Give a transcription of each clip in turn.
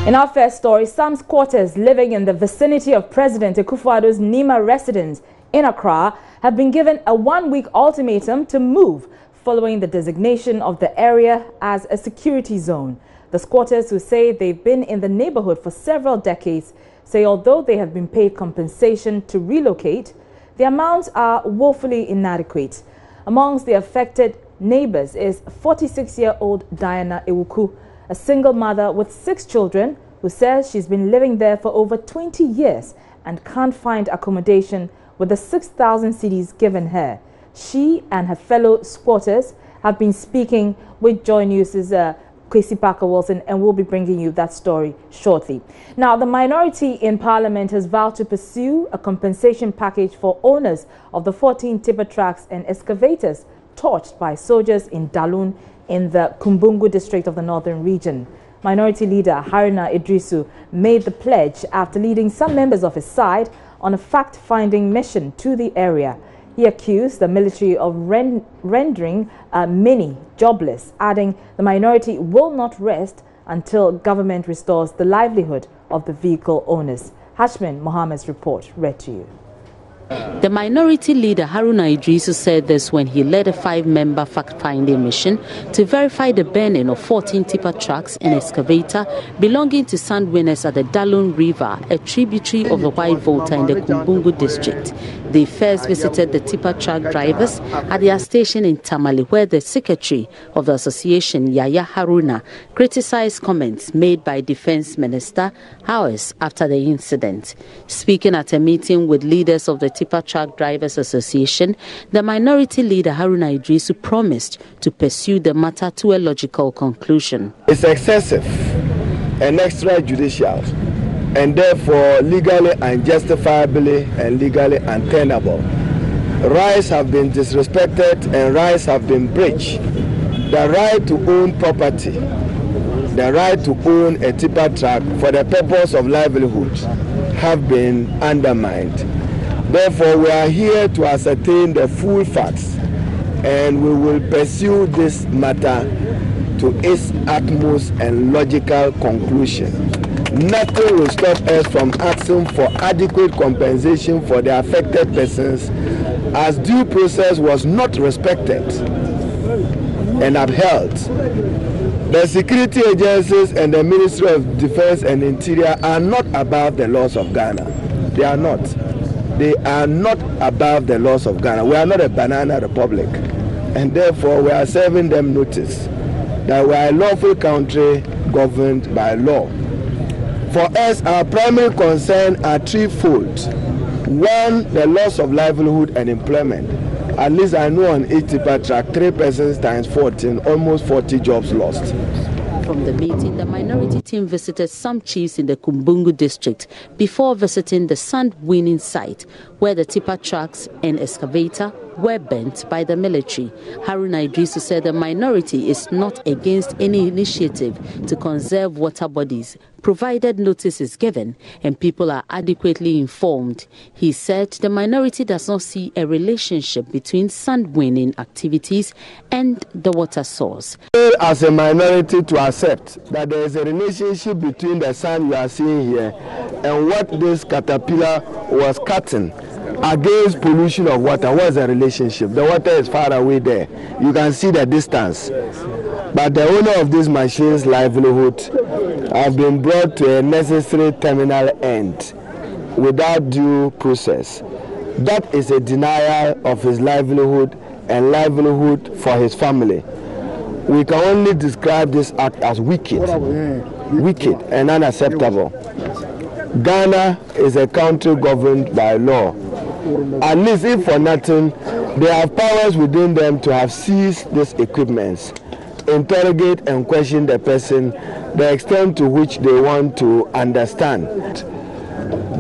In our first story, some squatters living in the vicinity of President Akufo-Addo's Nima residence in Accra have been given a one-week ultimatum to move following the designation of the area as a security zone. The squatters, who say they've been in the neighborhood for several decades, say although they have been paid compensation to relocate, the amounts are woefully inadequate. Amongst the affected neighbors is 46-year-old Diana Ewuku, a single mother with 6 children, who says she's been living there for over 20 years and can't find accommodation with the 6,000 cedis given her. She and her fellow squatters have been speaking with Joy News' Kwesi Parker-Wilson, and we'll be bringing you that story shortly. Now, the minority in Parliament has vowed to pursue a compensation package for owners of the 14 tipper trucks and excavators torched by soldiers in Delune in the Kumbungu district of the northern region. Minority leader Haruna Idrisu made the pledge after leading some members of his side on a fact-finding mission to the area. He accused the military of rendering many jobless, adding the minority will not rest until government restores the livelihood of the vehicle owners. Hashmin Mohammed's report read to you. The minority leader Haruna Idrisu said this when he led a 5-member fact-finding mission to verify the burning of 14 tipper trucks and excavator belonging to sand winners at the Delune River, a tributary of the White Volta in the Kumbungu district. They first visited the tipper truck drivers at their station in Tamale, where the secretary of the association, Yaya Haruna, criticized comments made by Defense Minister hours after the incident. Speaking at a meeting with leaders of the Tipper Truck Drivers Association, the minority leader Haruna Idrisu promised to pursue the matter to a logical conclusion. It's excessive and extrajudicial, and therefore legally unjustifiably and legally untenable. Rights have been disrespected and rights have been breached. The right to own property, the right to own a tipper truck for the purpose of livelihood have been undermined. Therefore, we are here to ascertain the full facts, and we will pursue this matter to its utmost and logical conclusion. Nothing will stop us from asking for adequate compensation for the affected persons, as due process was not respected and upheld. The security agencies and the Ministry of Defense and Interior are not above the laws of Ghana. They are not. They are not above the laws of Ghana. We are not a banana republic, and therefore we are serving them notice that we are a lawful country governed by law. For us, our primary concern are threefold. One, the loss of livelihood and employment. At least I know on each tipper truck, 3 persons times 14, almost 40 jobs lost. From the meeting, the minority team visited some chiefs in the Kumbungu district before visiting the sand-winning site where the tipper trucks and excavator were burnt by the military. Haruna Idrisu said the minority is not against any initiative to conserve water bodies, provided notice is given and people are adequately informed. He said the minority does not see a relationship between sand-winning activities and the water source. As a minority, to accept that there is a relationship between the sand you are seeing here and what this caterpillar was cutting against pollution of water. What's the relationship? The water is far away there. You can see the distance. But the owner of these machines' livelihood have been brought to a necessary terminal end without due process. That is a denial of his livelihood and livelihood for his family. We can only describe this act as wicked and unacceptable. Ghana is a country governed by law. At least if for nothing, they have powers within them to have seized these equipments, interrogate and question the person, the extent to which they want to understand.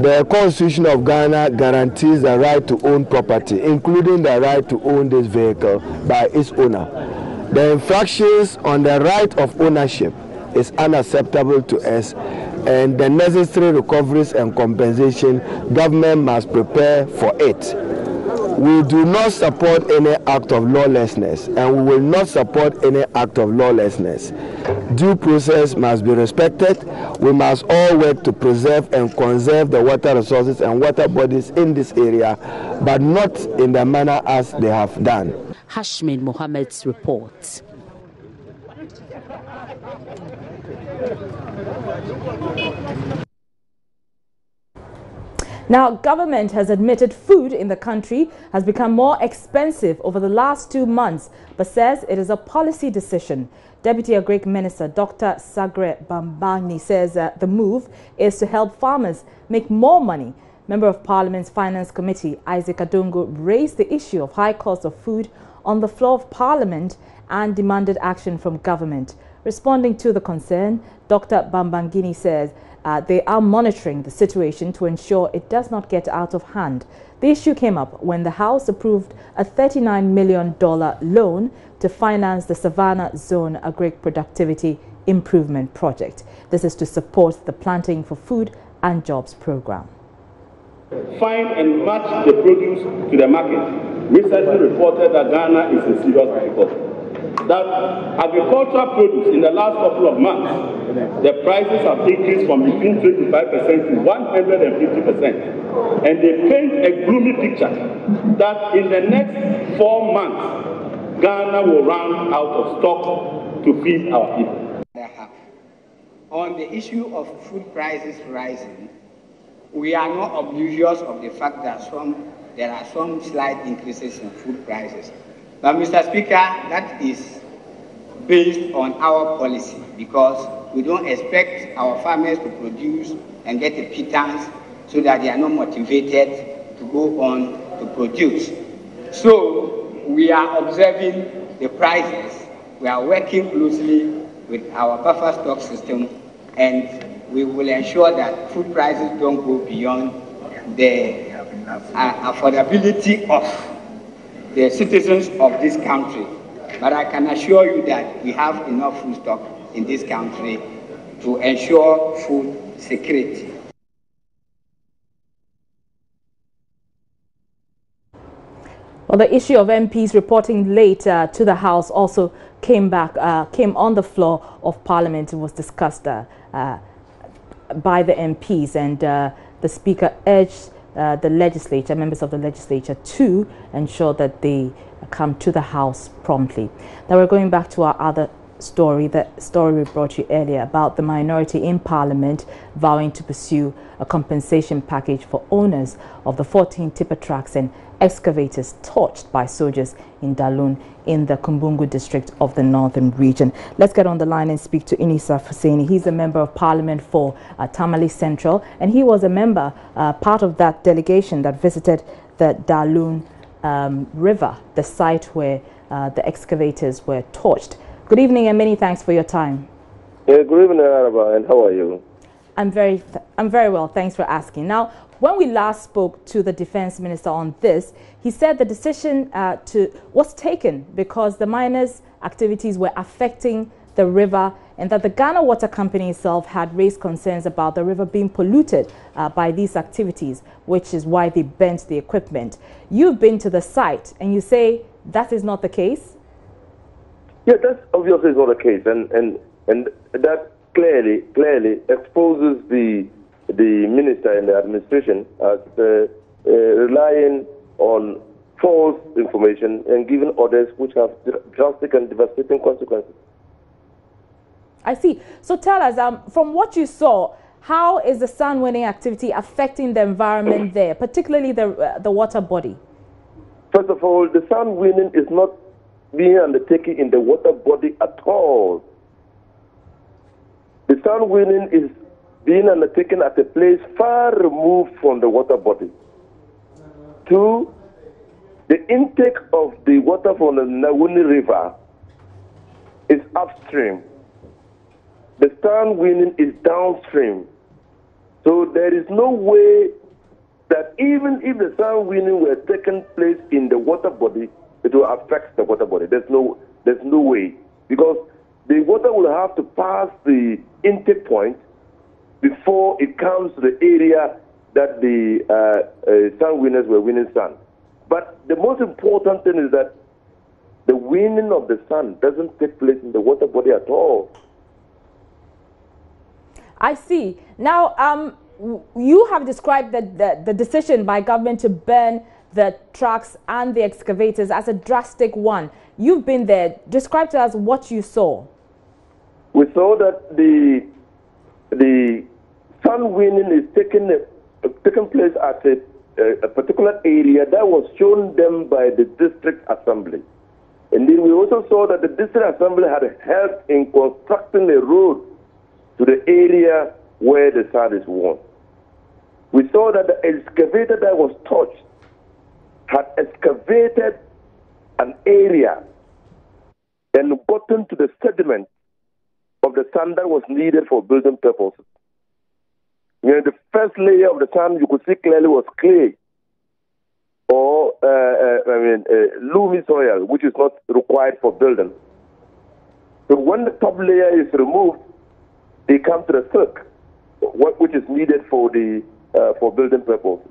The Constitution of Ghana guarantees the right to own property, including the right to own this vehicle by its owner. The infractions on the right of ownership is unacceptable to us, and the necessary recoveries and compensation, government must prepare for it. We do not support any act of lawlessness, and we will not support any act of lawlessness. Due process must be respected. We must all work to preserve and conserve the water resources and water bodies in this area, but not in the manner as they have done. Hashmin Mohammed's report. Now, government has admitted food in the country has become more expensive over the last 2 months, but says it is a policy decision. Deputy Agric Minister Dr. Sagre Bambani says the move is to help farmers make more money. Member of Parliament's Finance Committee, Isaac Adongo, raised the issue of high cost of food on the floor of Parliament and demanded action from government. Responding to the concern, Dr. Bambangini says they are monitoring the situation to ensure it does not get out of hand. The issue came up when the House approved a $39 million loan to finance the Savannah Zone Agric Productivity Improvement Project. This is to support the Planting for Food and Jobs program. Find and match the produce to the market. Recently reported that Ghana is in serious difficulty. That agricultural produce in the last couple of months, the prices have increased from between 25% to 150%. And they paint a gloomy picture that in the next 4 months, Ghana will run out of stock to feed our people. On the issue of food prices rising, we are not oblivious of the fact that there are some slight increases in food prices. But Mr. Speaker, that is based on our policy because we don't expect our farmers to produce and get a pittance so that they are not motivated to go on to produce. So we are observing the prices. We are working closely with our buffer stock system, and we will ensure that food prices don't go beyond the affordability of the citizens of this country. But I can assure you that we have enough food stock in this country to ensure food security. Well, the issue of MPs reporting late to the House also came on the floor of Parliament and was discussed by the MPs, and the Speaker urged the legislature, members of the legislature, to ensure that they come to the House promptly. Now we're going back to our other story, the story we brought you earlier about the minority in Parliament vowing to pursue a compensation package for owners of the 14 tipper trucks and excavators torched by soldiers in Delune in the Kumbungu district of the Northern Region. Let's get on the line and speak to Inisa Hussaini. He's a member of Parliament for Tamale Central, and he was a member, part of that delegation that visited the Delune River, the site where the excavators were torched. Good evening and many thanks for your time. Yeah, good evening, Araba, and how are you? I'm very well, thanks for asking. Now, when we last spoke to the Defense Minister on this, he said the decision was taken because the miners' activities were affecting the river and that the Ghana Water Company itself had raised concerns about the river being polluted by these activities, which is why they bent the equipment. You've been to the site and you say that is not the case? Yeah, that's obviously not the case, and that clearly exposes the minister and the administration as relying on false information and giving orders which have drastic and devastating consequences. I see. So tell us, from what you saw, how is the sand winning activity affecting the environment there, particularly the water body? First of all, the sand winning is not being undertaken in the water body at all. The sand winning is being undertaken at a place far removed from the water body. 2, the intake of the water from the Nawuni River is upstream. The sand winning is downstream. So there is no way that even if the sand winning were taking place in the water body, it will affect the water body. There's no way, because the water will have to pass the intake point before it comes to the area that the sand winners were winning sand. But the most important thing is that the winning of the sun doesn't take place in the water body at all. I see. Now, you have described the decision by government to burn the trucks and the excavators as a drastic one. You've been there. Describe to us what you saw. We saw that the sun winning is taking place at a particular area that was shown them by the district assembly. Indeed, we also saw that the district assembly had helped in constructing a road to the area where the sand is won. We saw that the excavator that was touched had excavated an area and gotten to the sediment of the sand that was needed for building purposes. You know, the first layer of the sand you could see clearly was clay or loamy soil, which is not required for building. So when the top layer is removed, they come to the silk, which is needed for the for building purposes.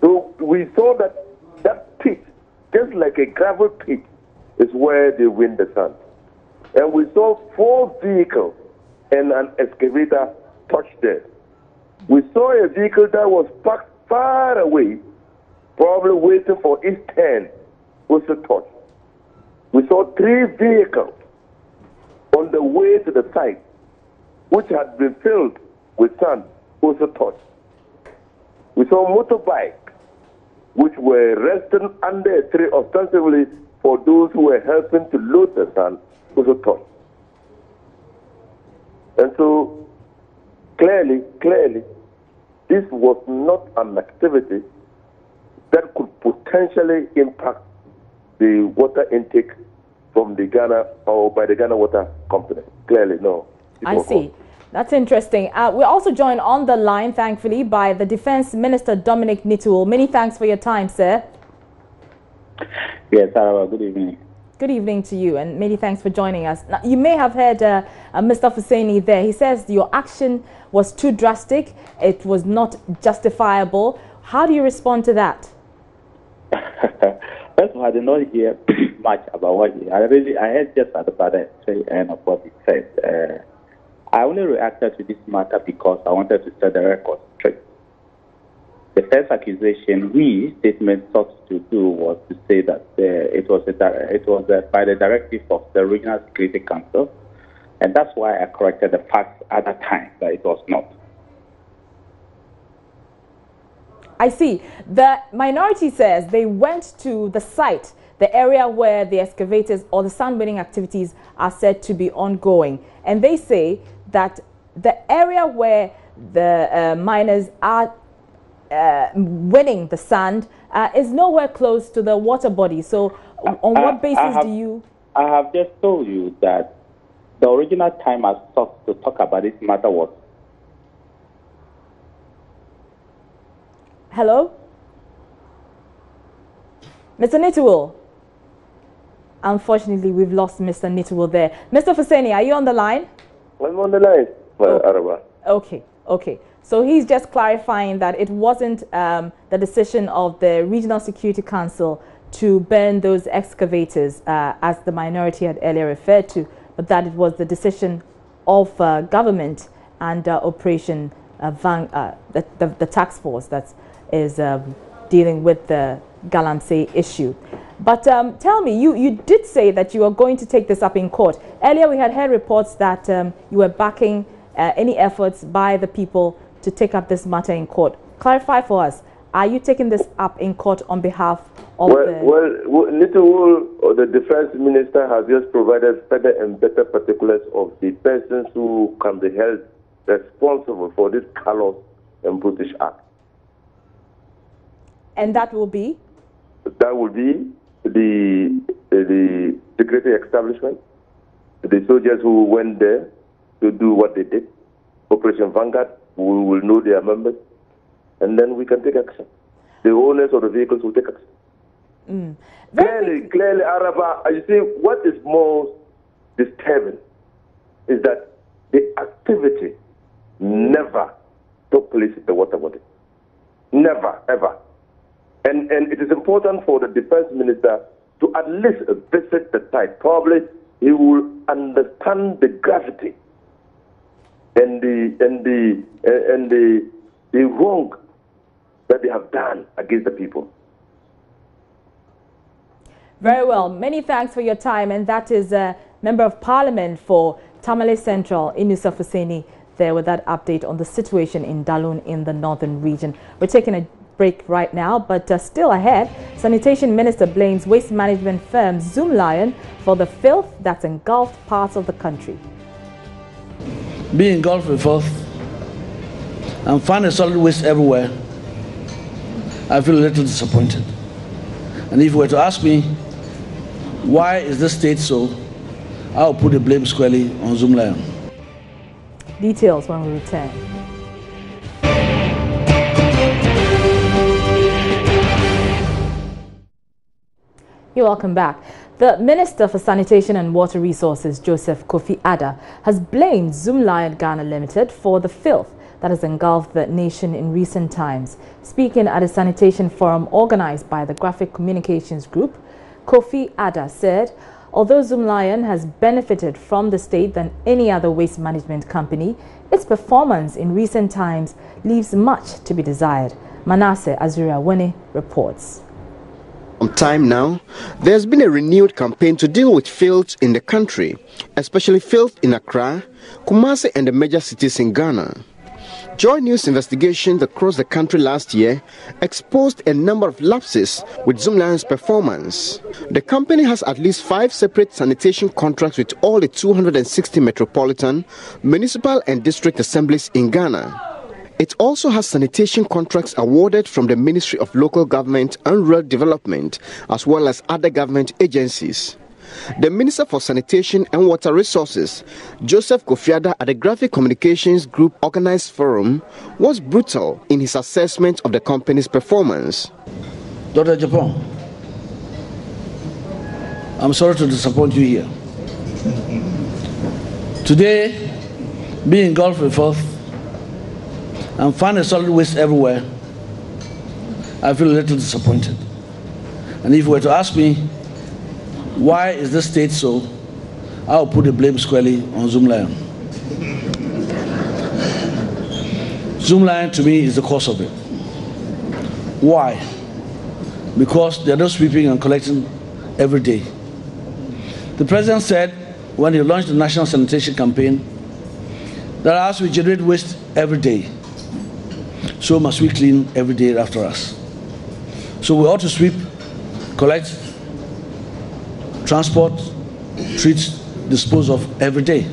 So we saw that that pit, just like a gravel pit, is where they win the sand. And we saw 4 vehicles and an excavator touched there. We saw a vehicle that was parked far away, probably waiting for its turn, also touched. We saw 3 vehicles on the way to the site, which had been filled with sand, also touched. We saw motorbikes, which were resting under a tree ostensibly for those who were helping to load the sand, also touched. And so, clearly, this was not an activity that could potentially impact the water intake from the Ghana or by the Ghana Water Company. Clearly, no. I see. That's interesting. We're also joined on the line, thankfully, by the Defense Minister, Dominic Nituul. Many thanks for your time, sir. Yes, good evening. Good evening to you, and many thanks for joining us. Now, you may have heard Mr. Hussaini there. He says your action was too drastic. It was not justifiable. How do you respond to that? First of all, I did not hear much about what he. I heard just at the end of what he said. I only reacted to this matter because I wanted to set the record straight. The first accusation statement sought to do was to say that it was by the directive of the Regional Security Council, and that's why I corrected the facts at that time that it was not. I see. The minority says they went to the site, the area where the excavators or the sand winning activities are said to be ongoing, and they say that the area where the miners are winning the sand is nowhere close to the water body. So on what basis do you... I have just told you that the original time I sought to talk about this matter was... Hello? Mr. Nituul? Unfortunately, we've lost Mr. Nituul there. Mr. Hussaini, are you on the line? I'm on the line, Araba. Okay. So he's just clarifying that it wasn't the decision of the Regional Security Council to burn those excavators, as the minority had earlier referred to, but that it was the decision of government and Operation the task force that is dealing with the Galamsey issue. But tell me, you did say that you are going to take this up in court. Earlier we had heard reports that you were backing any efforts by the people to take up this matter in court. Clarify for us, are you taking this up in court on behalf of Nituul, the defense minister, has just provided further and better particulars of the persons who can be held responsible for this callous and brutish act. And that will be? That will be the security establishment, the soldiers who went there to do what they did, Operation Vanguard, we will know their members, and then we can take action. The owners of the vehicles will take action. Clearly, Araba, you see, what is most disturbing is that the activity never took place in the water body. Never, ever. And it is important for the defense minister to at least visit the site. Probably he will understand the gravity and the wrong that they have done against the people. Very well. Many thanks for your time. And that is Member of Parliament for Tamale Central, Inusa Fuseni, there with that update on the situation in Delune in the northern region. We're taking a break right now, but still ahead, Sanitation Minister blames waste management firm Zoomlion for the filth that's engulfed parts of the country. Being engulfed with filth and finding solid waste everywhere, I feel a little disappointed. And if you were to ask me, why is this state so, I'll put the blame squarely on Zoomlion. Details when we return. You're welcome back. The Minister for Sanitation and Water Resources, Joseph Kofi Adda, has blamed Zoomlion Ghana Limited for the filth that has engulfed the nation in recent times. Speaking at a sanitation forum organized by the Graphic Communications Group, Kofi Adda said, although Zoomlion has benefited from the state than any other waste management company, its performance in recent times leaves much to be desired. Manasseh Azura-Wene reports. Some time now, there's been a renewed campaign to deal with filth in the country, especially filth in Accra, Kumasi and the major cities in Ghana. Joy News investigations across the country last year exposed a number of lapses with Zoomlion's performance. The company has at least 5 separate sanitation contracts with all the 260 metropolitan, municipal and district assemblies in Ghana. It also has sanitation contracts awarded from the Ministry of Local Government and Rural Development, as well as other government agencies. The Minister for Sanitation and Water Resources, Joseph Kofi Adda, at the Graphic Communications Group organized forum, was brutal in his assessment of the company's performance. Dr. Japan, I'm sorry to disappoint you here. Today, being engulfed with filth and finding solid waste everywhere, I feel a little disappointed. And if you were to ask me, why is this state so, I'll put the blame squarely on Zoomlion. Zoomlion to me is the cause of it. Why? Because they're not sweeping and collecting every day. The president said when he launched the National Sanitation Campaign that as we generate waste every day, so must we clean every day after us. So we ought to sweep, collect, transport, treat, dispose of every day.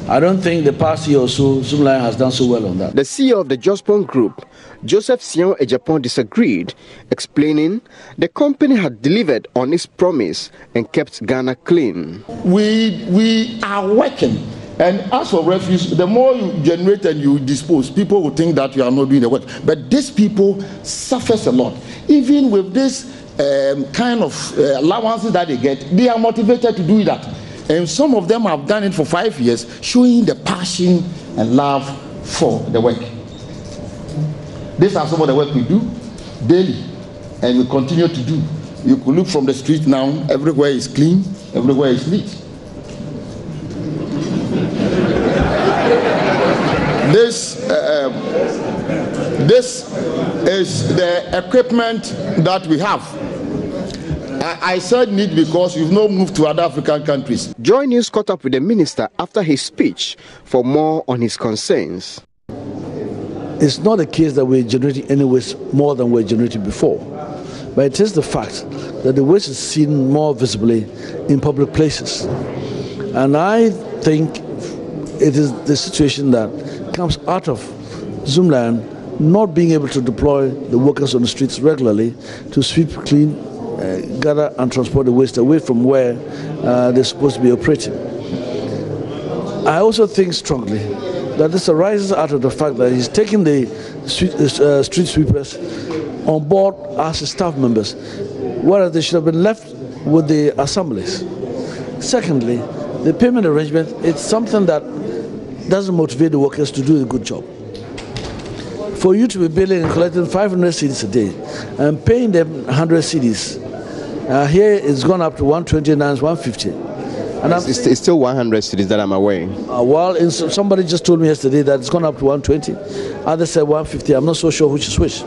I don't think the past year or so, Zoomlion has done so well on that. The CEO of the Jospon Group, Joseph Sion Ejapon, disagreed, explaining the company had delivered on its promise and kept Ghana clean. We are working. And as for refuse, the more you generate and you dispose, people will think that you are not doing the work. But these people suffer a lot. Even with this kind of allowances that they get, they are motivated to do that. And some of them have done it for 5 years, showing the passion and love for the work. These are some of the work we do daily, and we continue to do. You could look from the street now, everywhere is clean, everywhere is neat. This is the equipment that we have. I said need because we've not moved to other African countries. Joy News caught up with the minister after his speech for more on his concerns. It's not the case that we're generating any waste more than we're generating before, but it is the fact that the waste is seen more visibly in public places. And I think it is the situation that comes out of Zoomlion not being able to deploy the workers on the streets regularly to sweep, clean, gather and transport the waste away from where they're supposed to be operating. I also think strongly that this arises out of the fact that he's taking the street sweepers on board as staff members, whereas they should have been left with the assemblies. Secondly, the payment arrangement, it's something that doesn't motivate the workers to do a good job. for you to be billing and collecting 500 cedis a day and paying them 100 cedis, here it's gone up to 120, now it's 150. And it's still 100 cedis that I'm aware. Well, somebody just told me yesterday that it's gone up to 120. Others said 150. I'm not so sure which is which.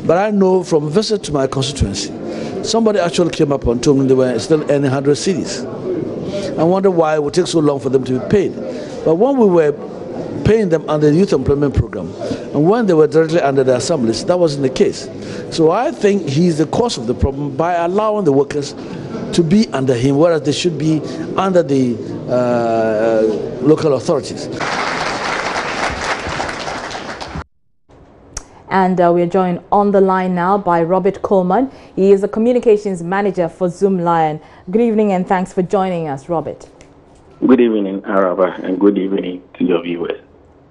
But I know from a visit to my constituency, somebody actually came up and told me they were still earning 100 cedis. I wonder why it would take so long for them to be paid. But when we were paying them under the youth employment program, and when they were directly under the assemblies, that wasn't the case. So I think he's the cause of the problem by allowing the workers to be under him, whereas they should be under the local authorities. And we're joined on the line now by Robert Coleman. He is the communications manager for Zoom Lion. Good evening and thanks for joining us, Robert. Good evening, Araba, and good evening to your viewers.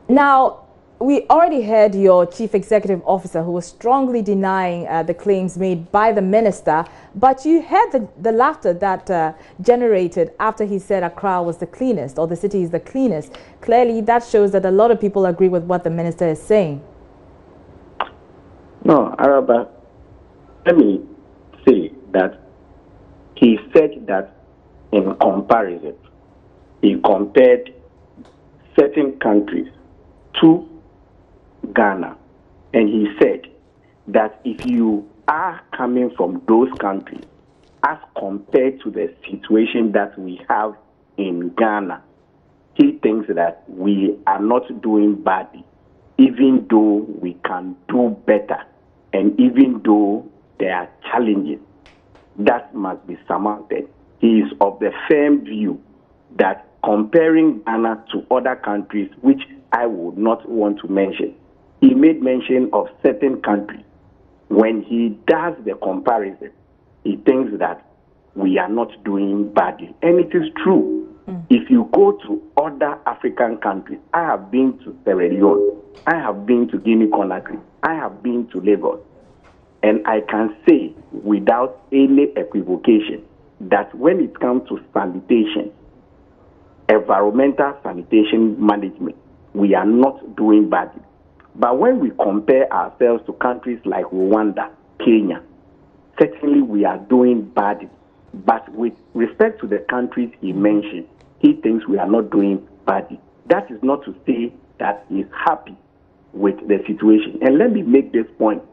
Now, we already heard your chief executive officer who was strongly denying the claims made by the minister, but you heard the laughter that generated after he said Accra was the cleanest, or the city is the cleanest. Clearly, that shows that a lot of people agree with what the minister is saying. No, Araba, let me say that he said that in comparison, he compared certain countries to Ghana, and he said that if you are coming from those countries as compared to the situation that we have in Ghana, he thinks that we are not doing badly, even though we can do better, and even though there are challenges that must be surmounted. He is of the firm view that comparing Ghana to other countries, which I would not want to mention, he made mention of certain countries. When he does the comparison, he thinks that we are not doing badly. And it is true. If you go to other African countries, I have been to Sierra Leone, I have been to Guinea-Conakry, I have been to Lagos, and I can say without any equivocation that when it comes to sanitation, environmental sanitation management, we are not doing badly. But when we compare ourselves to countries like Rwanda, Kenya, certainly we are doing badly. But with respect to the countries he mentioned, he thinks we are not doing badly. That is not to say that he is happy with the situation. And let me make this point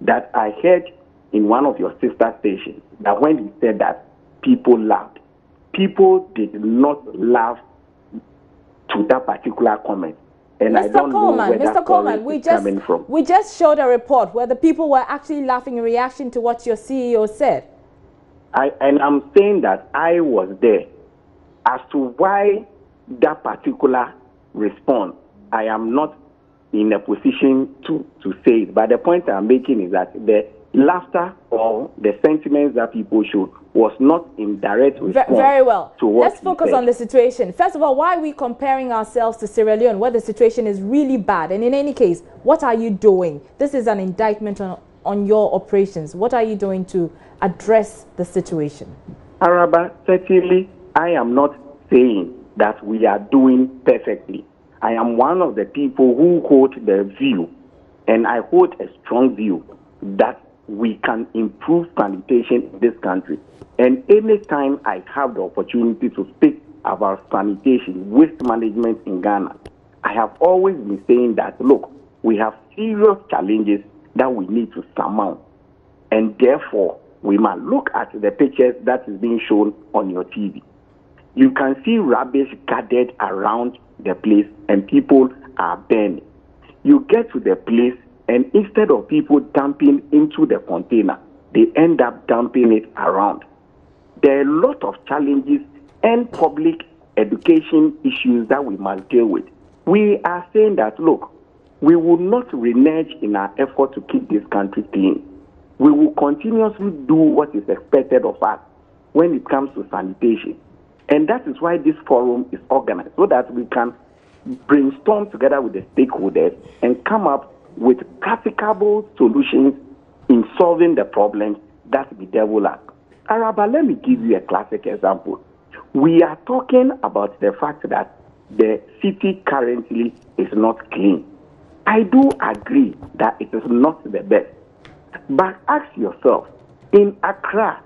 that I heard in one of your sister stations, that when he said that people laughed, people did not laugh to that particular comment. And Mr. I don't Coleman, know where Mr. that Coleman, is coming from. we just showed a report where the people were actually laughing in reaction to what your CEO said. And I'm saying that I was there. As to why that particular response, I am not in a position to say it. But the point I'm making is that the laughter or the sentiments that people showed was not in direct response. Very well. To what Let's focus on the situation. First of all, why are we comparing ourselves to Sierra Leone, where the situation is really bad? And in any case, what are you doing? This is an indictment on your operations. What are you doing to address the situation? Araba, certainly, I am not saying that we are doing perfectly. I am one of the people who hold the view, and I hold a strong view, that we can improve sanitation in this country. And any time I have the opportunity to speak about sanitation, waste management in Ghana, I have always been saying that, look, we have serious challenges that we need to surmount. And therefore, we must look at the pictures that is being shown on your TV. You can see rubbish gathered around the place and people are burning. You get to the place and instead of people dumping into the container, they end up dumping it around. There are a lot of challenges and public education issues that we must deal with. We are saying that, look, we will not renege in our effort to keep this country clean. We will continuously do what is expected of us when it comes to sanitation. And that is why this forum is organized, so that we can brainstorm together with the stakeholders and come up with practicable solutions in solving the problems that bedevil us. Araba, let me give you a classic example. We are talking about the fact that the city currently is not clean. I do agree that it is not the best. But ask yourself, in Accra,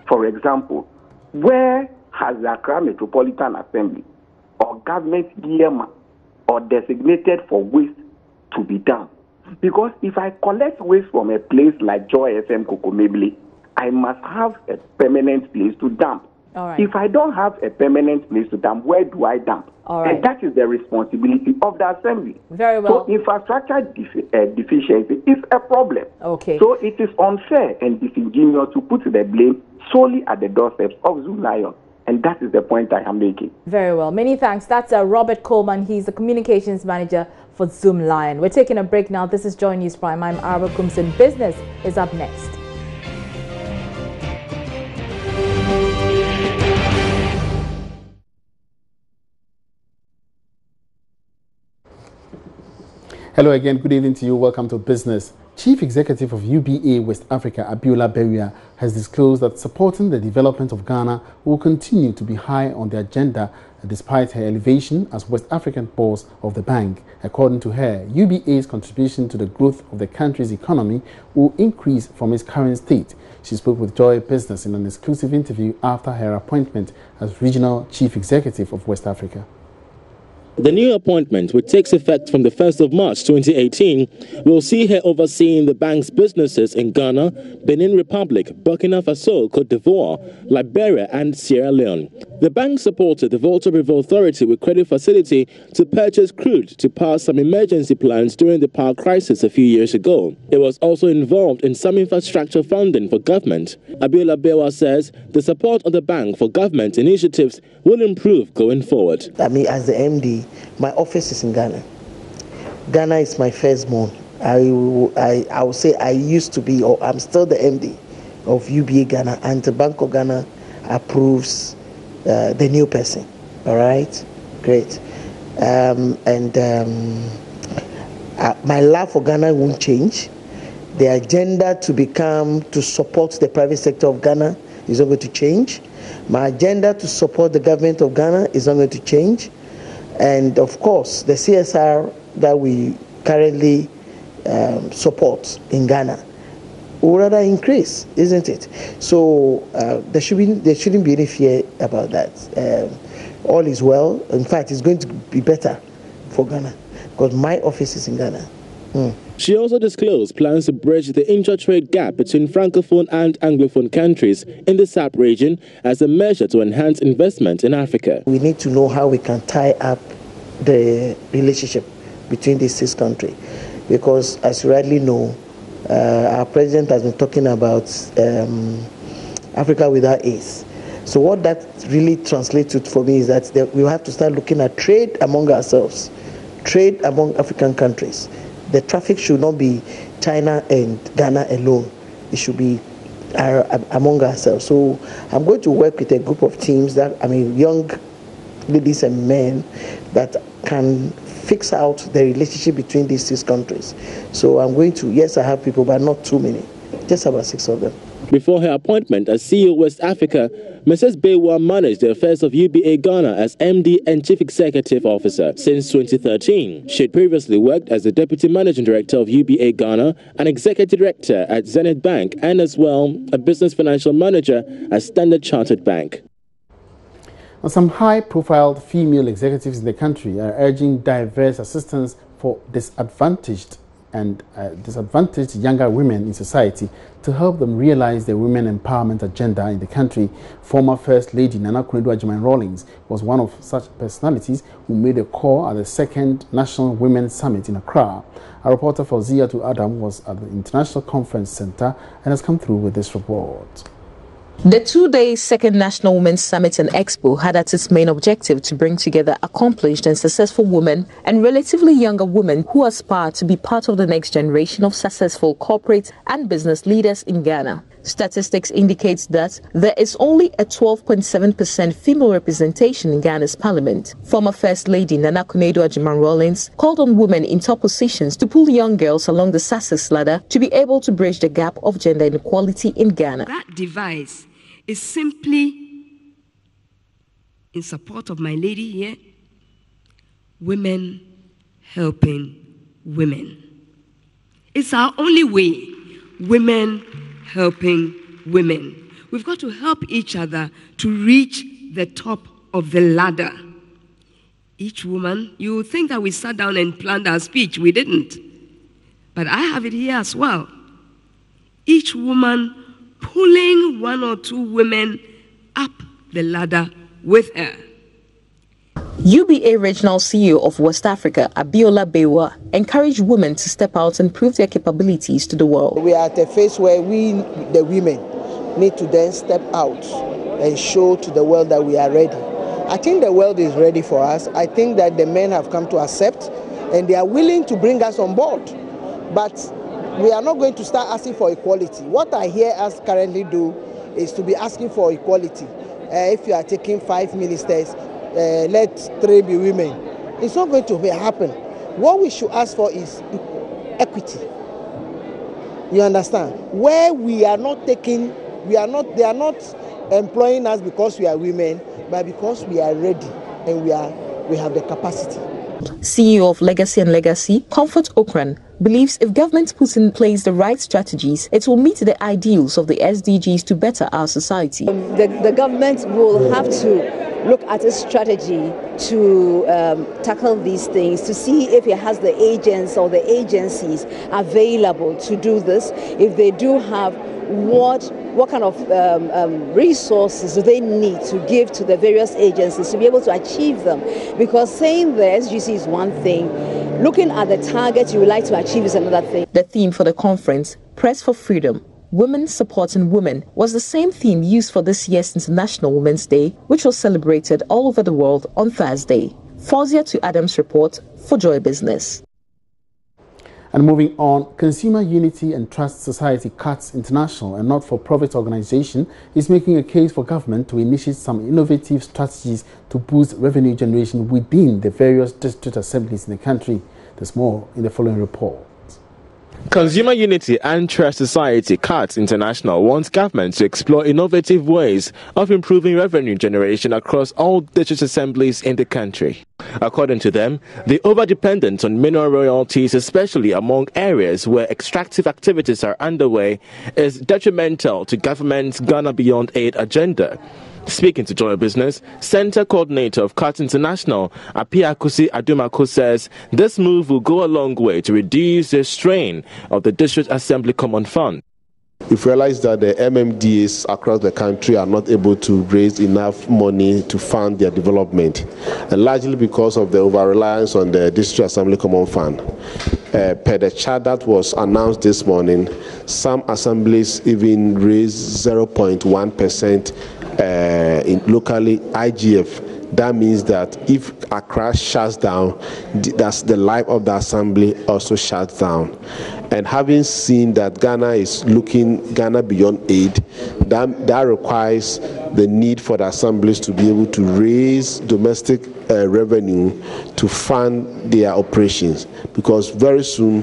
for example, where has the Accra Metropolitan Assembly or government DMA or designated for waste to be done? Because if I collect waste from a place like Joy FM Kokomebile, I must have a permanent place to dump. Right. If I don't have a permanent place to dump, where do I dump? And that is the responsibility of the assembly. Very well. So infrastructure deficiency is a problem. Okay. So it is unfair and disingenuous to put the blame solely at the doorsteps of Zoom Lion. And that is the point I am making. Very well. Many thanks. That's Robert Coleman. He's the communications manager for Zoom Lion. We're taking a break now. This is Joy News Prime. I'm Araba Kumson. Business is up next. Hello again, good evening to you. Welcome to Business. Chief Executive of UBA West Africa, Abiola Beria, has disclosed that supporting the development of Ghana will continue to be high on the agenda despite her elevation as West African boss of the bank. According to her, UBA's contribution to the growth of the country's economy will increase from its current state. She spoke with Joy Business in an exclusive interview after her appointment as Regional Chief Executive of West Africa. The new appointment, which takes effect from the 1st of March 2018, will see her overseeing the bank's businesses in Ghana, Benin Republic, Burkina Faso, Cote d'Ivoire, Liberia and Sierra Leone. The bank supported the Volta River Authority with credit facility to purchase crude to power some emergency plans during the power crisis a few years ago. It was also involved in some infrastructure funding for government. Abiola Bewa says the support of the bank for government initiatives will improve going forward. I mean, as the MD, my office is in Ghana. Ghana is my firstborn. I will say I used to be, or I'm still the MD of UBA Ghana, and the Bank of Ghana approves the new person. All right, great. My love for Ghana won't change. The agenda to support the private sector of Ghana is not going to change. My agenda to support the government of Ghana is not going to change. And of course, the CSR that we currently support in Ghana will rather increase, isn't it? So there shouldn't be any fear about that. All is well. In fact, it's going to be better for Ghana because my office is in Ghana. She also disclosed plans to bridge the intra-trade gap between Francophone and Anglophone countries in the SAP region as a measure to enhance investment in Africa. We need to know how we can tie up the relationship between these 6 countries because, as you rightly know, our president has been talking about Africa without AIDS. So what that really translates to for me is that we have to start looking at trade among ourselves, trade among African countries. The traffic should not be China and Ghana alone. It should be among ourselves. So I'm going to work with a group of teams young ladies and men that can fix out the relationship between these 6 countries. So I'm going to, yes, I have people, but not too many, just about 6 of them. Before her appointment as CEO West Africa, Mrs. Bewa managed the affairs of UBA Ghana as MD and Chief Executive Officer since 2013. She had previously worked as the Deputy Managing Director of UBA Ghana, an Executive Director at Zenith Bank, and as well a Business Financial Manager at Standard Chartered Bank. Now, some high-profile female executives in the country are urging diverse assistance for disadvantaged younger women in society to help them realize the women empowerment agenda in the country. Former First Lady Nana Akufo-Addo Rawlings was one of such personalities who made a call at the 2nd National Women's Summit in Accra. Our reporter Fauziatu Adam was at the International Conference Center and has come through with this report. The 2-day 2nd National Women's Summit and Expo had as its main objective to bring together accomplished and successful women and relatively younger women who aspire to be part of the next generation of successful corporate and business leaders in Ghana. Statistics indicate that there is only a 12.7% female representation in Ghana's parliament. Former First Lady Nana Akufo-Addo Rawlings called on women in top positions to pull young girls along the success ladder to be able to bridge the gap of gender inequality in Ghana. That device is simply in support of my lady here, women helping women. It's our only way, women helping women. We've got to help each other to reach the top of the ladder. Each woman, you would think that we sat down and planned our speech. We didn't. But I have it here as well. Each woman pulling one or two women up the ladder with her. UBA Regional CEO of West Africa, Abiola Bewa, encouraged women to step out and prove their capabilities to the world. We are at a phase where we, the women, need to then step out and show to the world that we are ready. I think the world is ready for us. I think that the men have come to accept and they are willing to bring us on board. But we are not going to start asking for equality. What I hear us currently do is to be asking for equality. If you are taking 5 ministers, let 3 be women. It's not going to happen. What we should ask for is equity. You understand? Where we are not taking, they are not employing us because we are women, but because we are ready and we have the capacity. CEO of Legacy and Legacy, Comfort Okran, believes if government puts in place the right strategies, it will meet the ideals of the SDGs to better our society. The government will have to look at a strategy to tackle these things, to see if it has the agents or the agencies available to do this. If they do have, what kind of resources do they need to give to the various agencies to be able to achieve them? Because saying the SGC is one thing, looking at the target you would like to achieve is another thing. The theme for the conference, Press for Freedom, Women Supporting Women, was the same theme used for this year's International Women's Day, which was celebrated all over the world on Thursday. Fawzia to Adams report for Joy Business. And moving on, Consumer Unity and Trust Society CATS International, a not-for-profit organization, is making a case for government to initiate some innovative strategies to boost revenue generation within the various district assemblies in the country. There's more in the following report. Consumer Unity and Trust Society CATS International wants government to explore innovative ways of improving revenue generation across all district assemblies in the country. According to them, the overdependence on mineral royalties, especially among areas where extractive activities are underway, is detrimental to government's Ghana Beyond Aid agenda. Speaking to Joy Business, Center Coordinator of CAT International, Apiakusi Adumako, says this move will go a long way to reduce the strain of the District Assembly Common Fund. We've realized that the MMDAs across the country are not able to raise enough money to fund their development, and largely because of the over-reliance on the District Assembly Common Fund. Per the chart that was announced this morning, some assemblies even raised 0.1% in locally IGF. That means that if Accra shuts down, that's the life of the assembly also shuts down. And having seen that Ghana is looking Ghana Beyond Aid, that requires the need for the assemblies to be able to raise domestic revenue to fund their operations, because very soon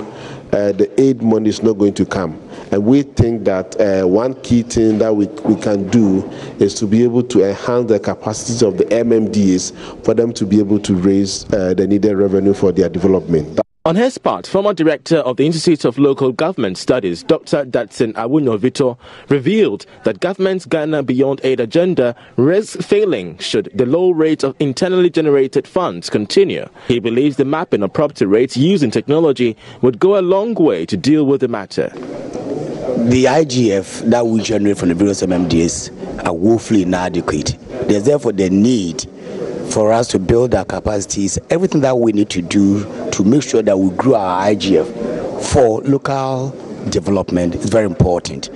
the aid money is not going to come. And we think that one key thing that we can do is to be able to enhance the capacities of the MMDAs for them to be able to raise the needed revenue for their development. On his part, former director of the Institute of Local Government Studies, Dr. Datsun Awunyo Vito, revealed that government's Ghana Beyond Aid agenda risks failing should the low rate of internally generated funds continue. He believes the mapping of property rates using technology would go a long way to deal with the matter. The IGF that we generate from the various MMDAs are woefully inadequate. There's therefore the need for us to build our capacities, everything that we need to do to make sure that we grow our IGF for local development is very important.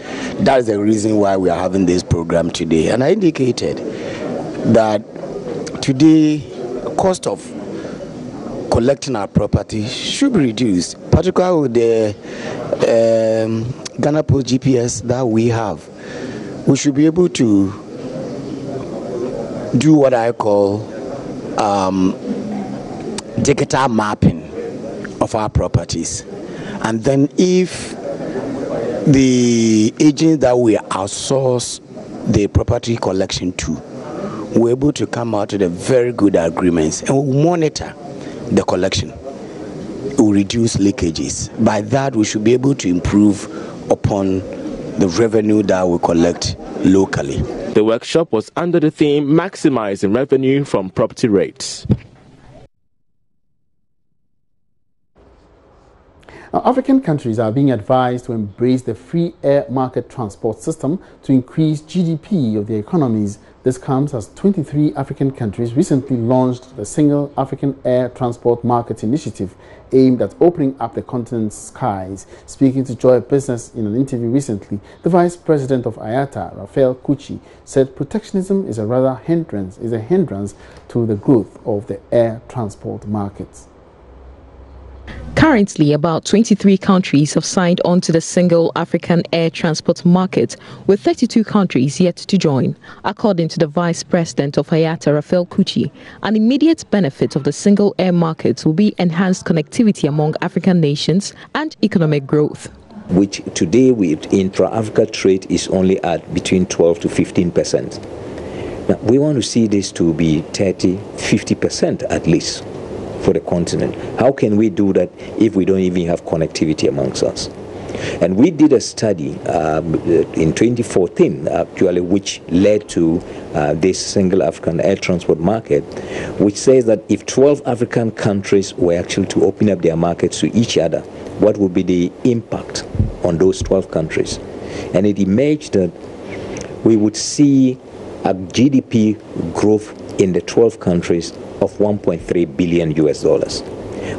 That is the reason why we are having this program today. And I indicated that today, cost of collecting our property should be reduced, particularly with the Ghana Post GPS that we have. We should be able to do what I call digital mapping of our properties. And then if the agents that we outsource the property collection to, we're able to come out with a very good agreements and we'll monitor the collection. will reduce leakages. By that, we should be able to improve upon the revenue that we collect locally. The workshop was under the theme Maximizing Revenue from Property Rates. Now, African countries are being advised to embrace the free air market transport system to increase GDP of their economies. This comes as 23 African countries recently launched the Single African Air Transport Market Initiative aimed at opening up the continent's skies. Speaking to Joy Business in an interview recently, the Vice President of IATA, Raphael Kuchi, said protectionism is a hindrance to the growth of the air transport markets. Currently, about 23 countries have signed on to the Single African Air Transport Market, with 32 countries yet to join. According to the Vice President of IATA, Raphael Kuchi, an immediate benefit of the Single Air Market will be enhanced connectivity among African nations and economic growth. Which today with intra-Africa trade is only at between 12 to 15%. Now, we want to see this to be 30-50% at least for the continent. How can we do that if we don't even have connectivity amongst us? And we did a study in 2014, actually, which led to this Single African Air Transport Market, which says that if 12 African countries were actually to open up their markets to each other, what would be the impact on those 12 countries? And it emerged that we would see a GDP growth in the 12 countries of $1.3 billion.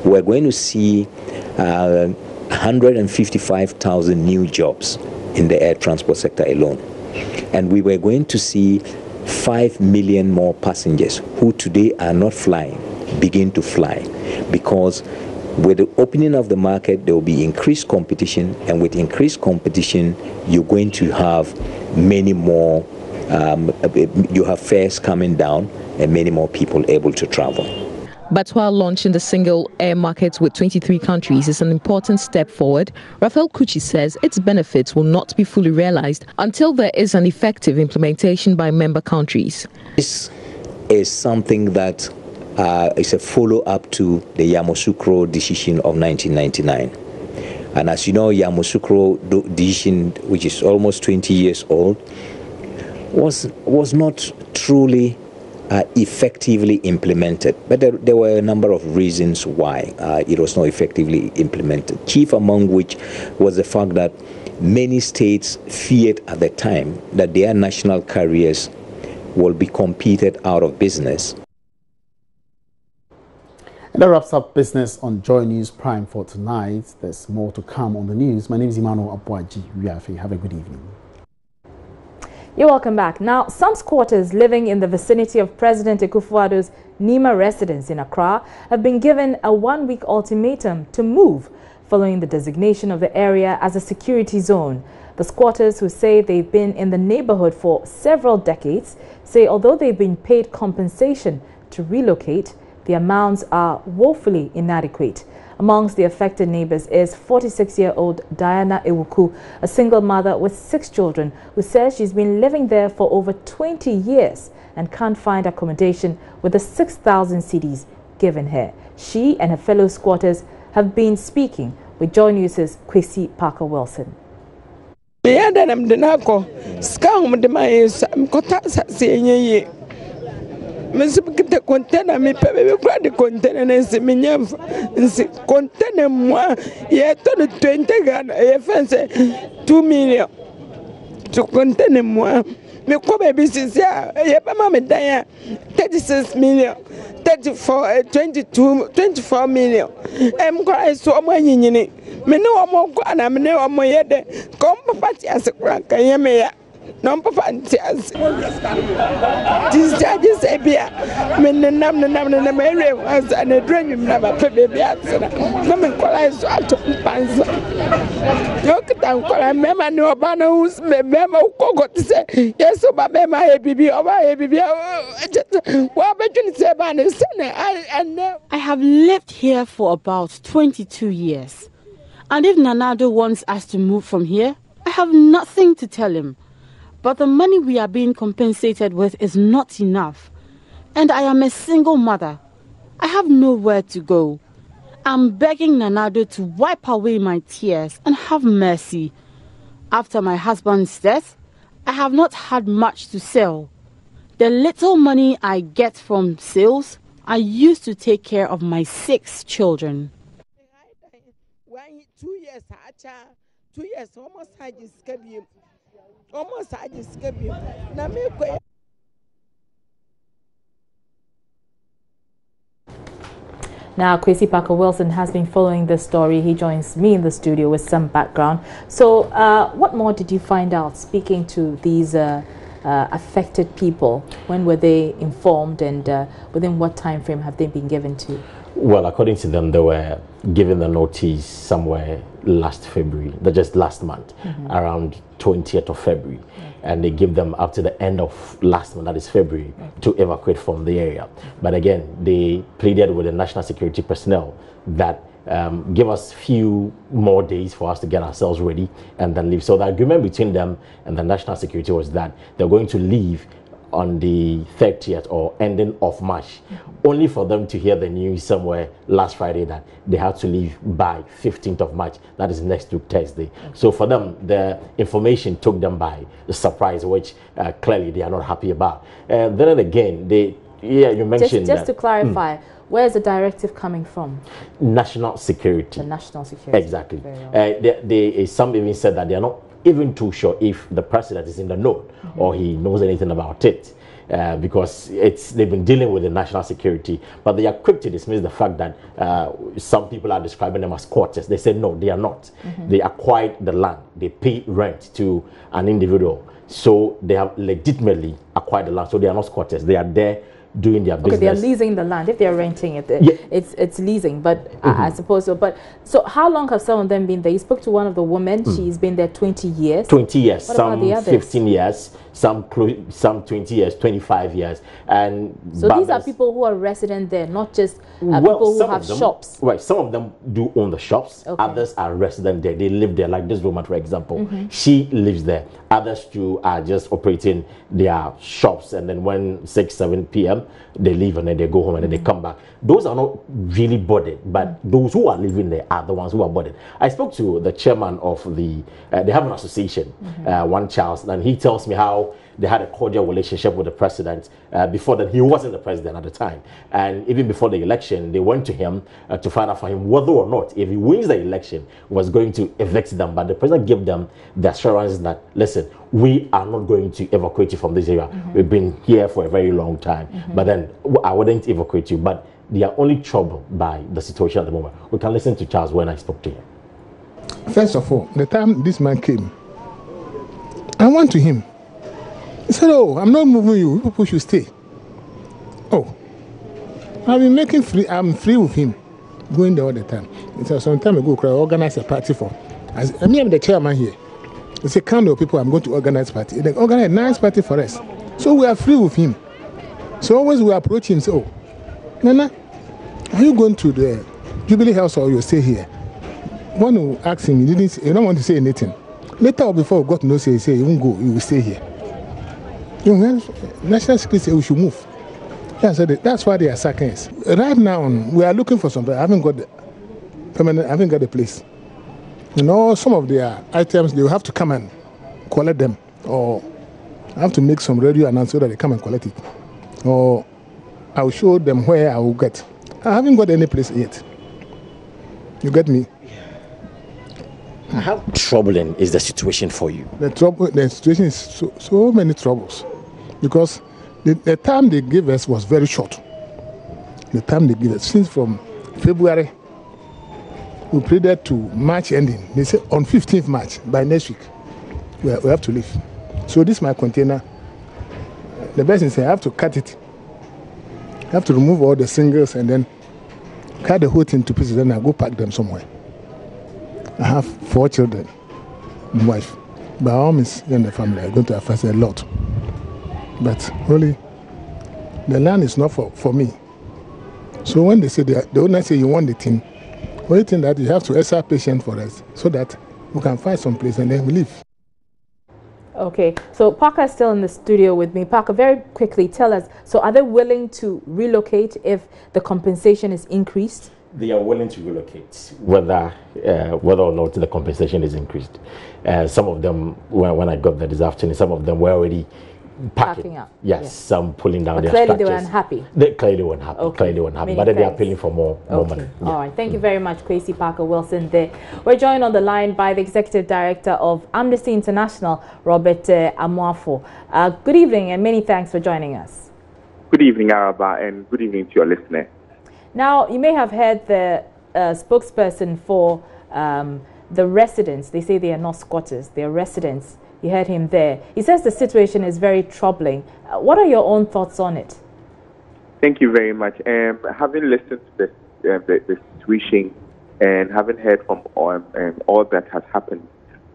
We're going to see 155,000 new jobs in the air transport sector alone. And we were going to see 5 million more passengers who today are not flying begin to fly, because with the opening of the market, there will be increased competition, and with increased competition, you're going to have many more, you have fares coming down and many more people able to travel. But while launching the single air market with 23 countries is an important step forward, Raphael Kuchi says its benefits will not be fully realized until there is an effective implementation by member countries. This is something that is a follow-up to the Yamoussoukro decision of 1999. And as you know, Yamoussoukro decision, which is almost 20 years old, was not truly effectively implemented. But there were a number of reasons why it was not effectively implemented, chief among which was the fact that many states feared at the time that their national carriers will be competed out of business. And that wraps up business on Joy News Prime for tonight. There's more to come on the news. My name is Emmanuel Abuaji. Have a good evening. You're welcome back. Now, some squatters living in the vicinity of President Akufo-Addo's Nima residence in Accra have been given a one-week ultimatum to move following the designation of the area as a security zone. The squatters, who say they've been in the neighborhood for several decades, say although they've been paid compensation to relocate, the amounts are woefully inadequate. Amongst the affected neighbors is 46-year-old Diana Ewuku, a single mother with 6 children, who says she's been living there for over 20 years and can't find accommodation with the 6,000 cedis given her. She and her fellow squatters have been speaking with Joy News' Kwesi Parker-Wilson. Mesipikite container mi pepe kwa di container nsi minyafa nsi container mwa ye to 20 Ghana ye fence 2 million to container mwa mi kwa baby sisi ye pama me daya 36 million 24 million kwa iso omo nyinyini me ne omo kwa na me ne omo yede ko papa ti asekwa kan ye me ya no papa ti as this judges ebia me nam ere was an dream na ba pe baby asana na me kwala iso ato panza yo kitan kwala mema ni oba na us me mema ukogo ti se yeso ba mema e bibi oba e bibi wa be juni se ba ne sene I have lived here for about 22 years, and if Nanado wants us to move from here, I have nothing to tell him. But the money we are being compensated with is not enough. And I am a single mother. I have nowhere to go. I'm begging Nanado to wipe away my tears and have mercy. After my husband's death, I have not had much to sell. The little money I get from sales, I used to take care of my 6 children. 2 years, 2 years, almost I just gave you. Almost I just gave you. Now, Kwesi Parker Wilson has been following this story. He joins me in the studio with some background. So, what more did you find out speaking to these affected people? When were they informed, and within what time frame have they been given to? Well, according to them, they were given the notice somewhere last February, just last month, around 20th of February. And they give them up to the end of last month, that is February, to evacuate from the area. But again, they pleaded with the national security personnel that give us few more days for us to get ourselves ready and then leave. So the agreement between them and the national security was that they're going to leave on the 30th or ending of March, only for them to hear the news somewhere last Friday that they had to leave by 15th of March. That is next week, Thursday. So for them, the information took them by surprise, which clearly they are not happy about. Then again, you mentioned just to clarify, where is the directive coming from? National security. The national security. Exactly. Some even said that they are not even too sure if the president is in the know or he knows anything about it, because they've been dealing with the national security, but they are quick to dismiss the fact that some people are describing them as squatters. They say no, they are not. They acquired the land, they pay rent to an individual, so they have legitimately acquired the land, so they are not squatters. They are there doing their business. Okay, they are leasing the land. If they are renting it, it's leasing. But I suppose so. But so, how long have some of them been there? You spoke to one of the women. She's been there 20 years. 20 years. What some about the others? 15 years. Some 20 years, 25 years. And so these are people who are resident there, not just people who have shops. Right. Some of them do own the shops. Okay. Others are resident there. They live there. Like this woman, for example, she lives there. Others too are just operating their shops, and then when 6, 7 p.m. they leave and then they go home and then they come back. Those are not really bothered, but those who are living there are the ones who are bothered. I spoke to the chairman of they have an association, One Charles, and he tells me how they had a cordial relationship with the president. Before that, he wasn't the president at the time. And even before the election, they went to him to find out for him whether or not, if he wins the election, was going to evict them. But the president gave them the assurance that, listen, we are not going to evacuate you from this area. We've been here for a very long time. But then I wouldn't evacuate you. But they are only troubled by the situation at the moment. We can listen to Charles when I spoke to him. First of all, the time this man came, I went to him. He said, "Oh, I'm not moving you. People should stay." Oh, I've been making free. I'm free with him, going there all the time. It's some time ago, I organized a party for. I'm the chairman here. It's a kind of people I'm going to organize party. They organize a nice party for us, so we are free with him. So always we approach him. So, Nana, are you going to the Jubilee House or you stay here? One who asked him, he don't want to say anything. Later or before we got to know, say you won't go, you will stay here. You know, national security say we should move. Yeah, so that's why they are sacking us. Right now, we are looking for something. I haven't got the place. You know, some of their items, they will have to come and collect them. Or I have to make some radio announcement so that they come and collect it. Or I will show them where I will get. I haven't got any place yet. You get me? How troubling is the situation for you? The situation is so many troubles, because the time they gave us was very short. The time they gave us, since from February, we pleaded to March ending. They said on 15th March, by next week, we have to leave. So this is my container. The best is I have to cut it. I have to remove all the singles and then cut the whole thing to pieces, then I go pack them somewhere. I have 4 children and wife. By all means, in the family, I'm going to affect a lot. But really, the land is not for me. So when they say, the owner say you want the thing, only thing that you have to extra patient for us so that we can find some place and then we leave. Okay, so Parker is still in the studio with me. Parker, very quickly, tell us, so are they willing to relocate if the compensation is increased? they are willing to relocate, whether or not the compensation is increased. Some of them, when I got there this afternoon, some of them were already packing up. Yes, some pulling down but their clearly structures. They were unhappy. They clearly weren't happy. Okay. Clearly weren't happy. Many But then they are thanks. appealing for more money. Yeah. All right. Thank you very much, Kwesi Parker Wilson there. We're joined on the line by the Executive Director of Amnesty International, Robert Amoafo. Good evening and many thanks for joining us. Good evening, Araba, and good evening to your listener. Now, you may have heard the spokesperson for the residents. They say they are not squatters, they are residents. You heard him there. He says the situation is very troubling. What are your own thoughts on it? Thank you very much. Having listened to the situation and having heard from all that has happened,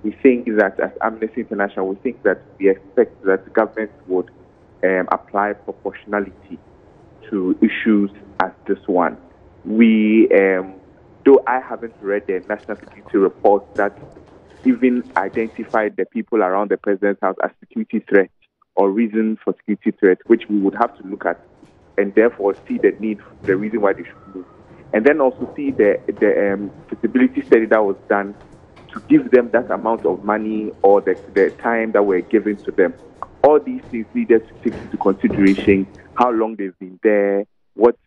we think that as Amnesty International, we expect that the government would apply proportionality to issues as this one. We, though I haven't read the National Security Report that even identified the people around the president's house as security threats or reason for security threats, which we would have to look at and therefore see the need, the reason why they should move. And then also see the feasibility study that was done to give them that amount of money or the time that we're giving to them. All these things needed to take into consideration how long they've been there, what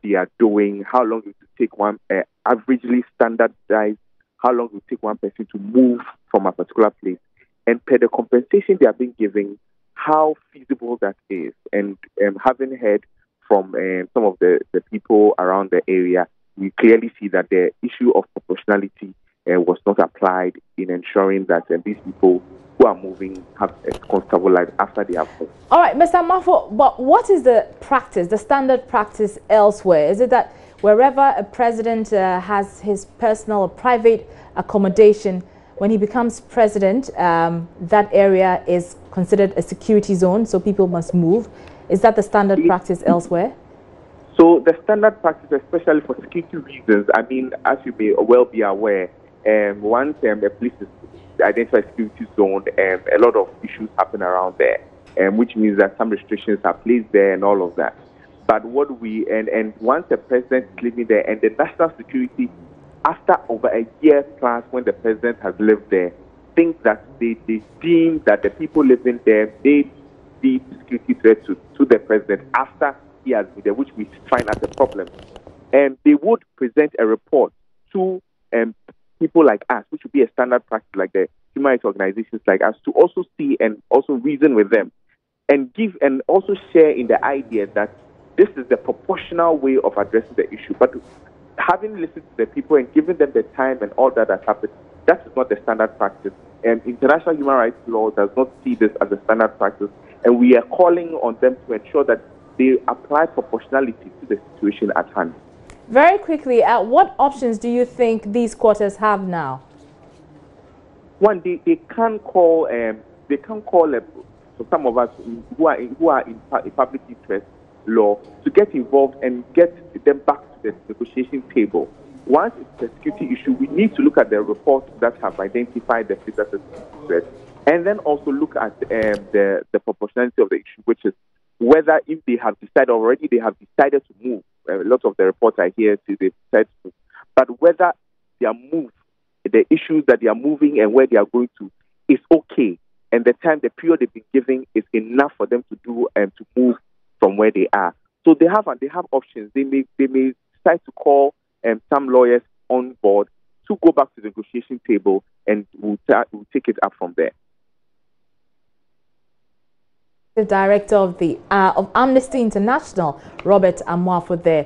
they are doing, how long it will take one averagely standardized, how long it will take one person to move from a particular place. And per the compensation they are being given, how feasible that is. And having heard from some of the people around the area, we clearly see that the issue of proportionality was not applied in ensuring that these people who are moving have a comfortable life after they have moved. All right, Mr. Mafo, but what is the practice, the standard practice elsewhere? Is it that wherever a president has his personal or private accommodation, when he becomes president, that area is considered a security zone, so people must move? Is that the standard practice elsewhere? So the standard practice, especially for security reasons, I mean, as you may well be aware, once a place is identified security zone, a lot of issues happen around there, which means that some restrictions are placed there and all of that. But what we, and once the president is living there, and the national security, after over a year plus when the president has lived there, think that they deem that the people living there, they be security threat to the president after he has been there, which we find as a problem. And they would present a report to people like us, which would be a standard practice like the human rights organizations like us, to also see and also reason with them and give and also share in the idea that this is the proportional way of addressing the issue. But having listened to the people and giving them the time and all that has happened, that is not the standard practice. And international human rights law does not see this as a standard practice. And we are calling on them to ensure that they apply proportionality to the situation at hand. Very quickly, what options do you think these quarters have now? One, they can call for some of us who are in public interest law to get involved and get them back to the negotiation table. Once it's a security issue, we need to look at the reports that have identified the status of security threat, and then also look at the proportionality of the issue, which is whether if they have decided already, they have decided to move. A lot of the reports I hear say they decide to move, but whether their move, the issues that they are moving and where they are going to, is okay, and the period they've been giving is enough for them to do and to move from where they are. So they have options. They may decide to call some lawyers on board to go back to the negotiation table, and we'll take it up from there. The director of Amnesty International, Robert Amoafo there.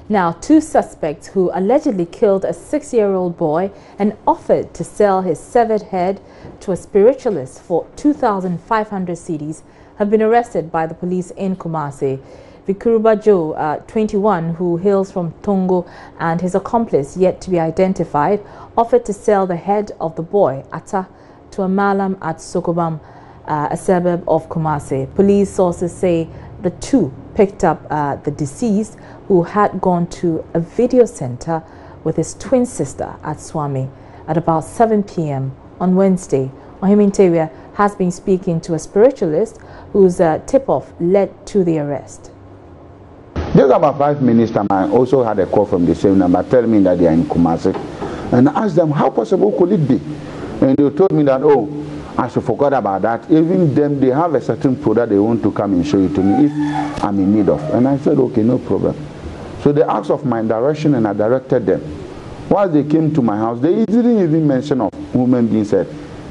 Now, two suspects who allegedly killed a 6-year-old boy and offered to sell his severed head to a spiritualist for 2,500 cedis have been arrested by the police in Kumasi. Vikuruba Joe, 21, who hails from Tongo, and his accomplice, yet to be identified, offered to sell the head of the boy, Ata, to a malam at Sokobam, a suburb of Kumasi. Police sources say the two picked up the deceased, who had gone to a video center with his twin sister at Swami at about 7 p.m. on Wednesday. Ohiminteria has been speaking to a spiritualist whose tip-off led to the arrest. Just about 5 minutes time, I also had a call from the same number telling me that they are in Kumasi. And I asked them, how possible could it be? And they told me that, oh, I should forget about that. Even them, they have a certain product they want to come and show it to me if I'm in need of. And I said, okay, no problem. So they asked of my direction and I directed them. Once they came to my house, they didn't even mention of women being said.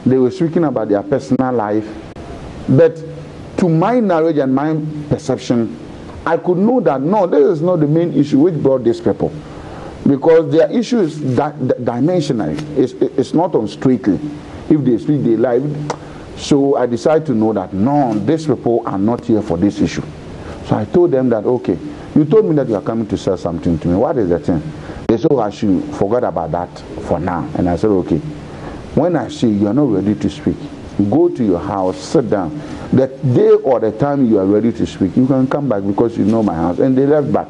They were speaking about their personal life. But to my knowledge and my perception, I could know that, no, this is not the main issue which brought these people. Because their issue is dimensional. It's not on straightly. If they speak, they lie. So I decided to know that, no, these people are not here for this issue. So I told them that, okay, you told me that you are coming to sell something to me. What is the thing? They said, I should forget about that for now. And I said, okay. When I see you are not ready to speak, go to your house, sit down. The day or the time you are ready to speak, you can come back because you know my house. And they left back.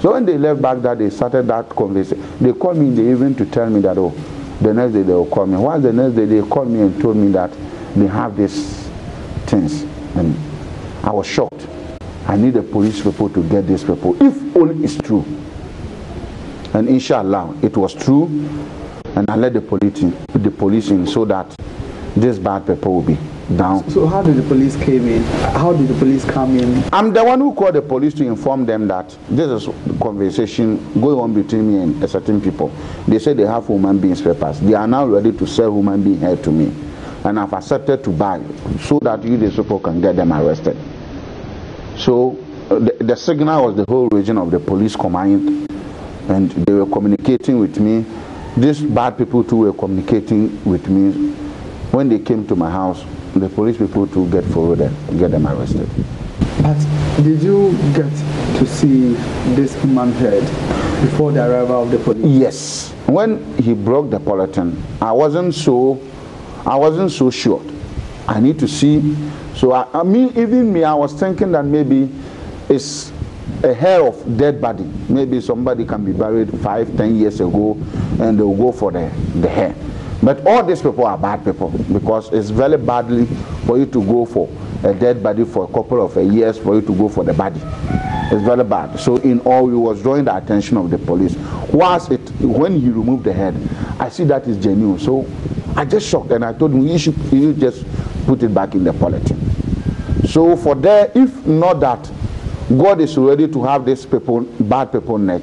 So when they left back, that they started that conversation. They called me in the evening to tell me that, oh, the next day they will call me. While the next day they called me and told me that they have these things. And I was shocked. I need the police people to get these people, if only it's true. And inshallah, it was true. And I let the police in so that these bad people will be down. So how did the police came in? How did the police come in? I'm the one who called the police to inform them that this is a conversation going on between me and certain people. They say they have human beings papers. They are now ready to sell human being hair to me. And I've accepted to buy so that you, the people, can get them arrested. So the signal was the whole region of the police command, and they were communicating with me. These bad people too were communicating with me. When they came to my house, the police people too get forward and get them arrested. But did you get to see this human head before the arrival of the police? Yes. When he broke the polythene, I wasn't so sure. I need to see. So I was thinking that maybe it's a hair of dead body. Maybe somebody can be buried 5-10 years ago and they'll go for the hair. But all these people are bad people because it's very badly for you to go for a dead body for a couple of years for you to go for the body. It's very bad. So in all, he was drawing the attention of the police. When he removed the head, I see that is genuine. So I just shocked and I told him, you just put it back in the polythene. So for there, if not that God is ready to have these people, bad people neck,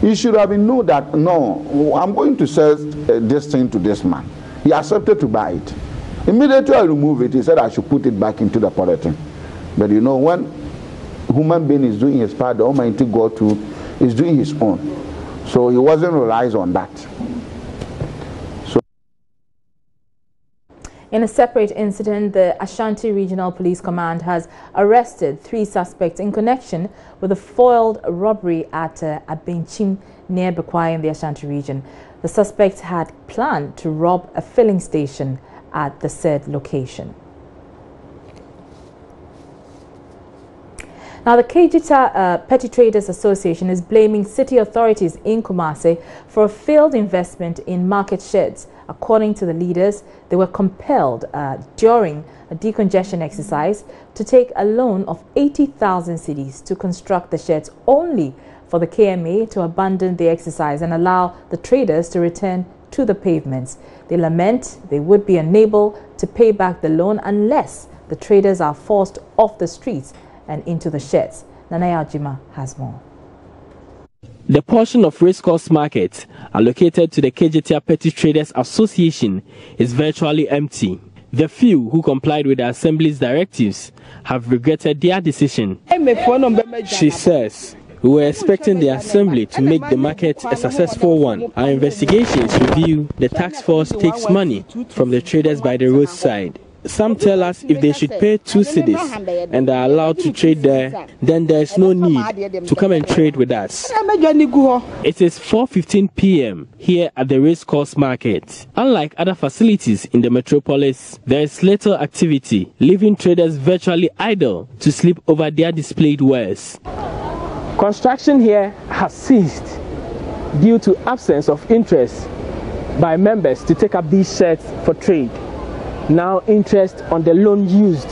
he should have been know that, no, I'm going to sell this thing to this man. He accepted to buy it. Immediately I removed it, he said I should put it back into the polythene. But you know, when human being is doing his part, the Almighty God too is doing his own. So he wasn't relies on that. In a separate incident, the Ashanti Regional Police Command has arrested 3 suspects in connection with a foiled robbery at Abenchim near Bekwai in the Ashanti region. The suspects had planned to rob a filling station at the said location. Now, the Kejita Petty Traders Association is blaming city authorities in Kumasi for a failed investment in market sheds. According to the leaders, they were compelled during a decongestion exercise to take a loan of 80,000 cedis to construct the sheds, only for the KMA to abandon the exercise and allow the traders to return to the pavements. They lament they would be unable to pay back the loan unless the traders are forced off the streets and into the sheds. Nanaya Ajima has more. The portion of Racecourse Market allocated to the Kejita Petty Traders Association is virtually empty. The few who complied with the Assembly's directives have regretted their decision. She says, "We were expecting the Assembly to make the market a successful one. Our investigations reveal the task force takes money from the traders by the roadside. Some tell us if they should pay 2 cedis and are allowed to trade there, then there is no need to come and trade with us." It is 4:15 p.m. here at the Racecourse Market. Unlike other facilities in the metropolis, there is little activity, leaving traders virtually idle to sleep over their displayed wares. Construction here has ceased due to absence of interest by members to take up these sheds for trade. Now interest on the loan used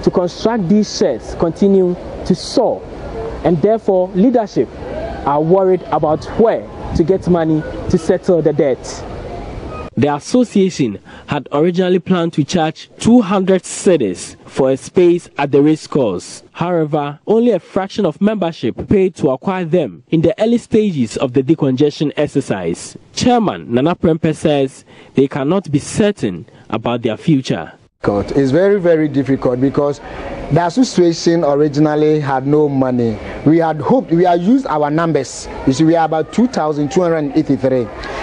to construct these sheds continue to soar and therefore leadership are worried about where to get money to settle the debt. The association had originally planned to charge 200 cedis for a space at the race course. However, only a fraction of membership paid to acquire them in the early stages of the decongestion exercise. Chairman Nana Prempe says they cannot be certain about their future. It's very, very difficult because the association originally had no money. We had hoped, we had used our numbers. You see, we are about 2,283.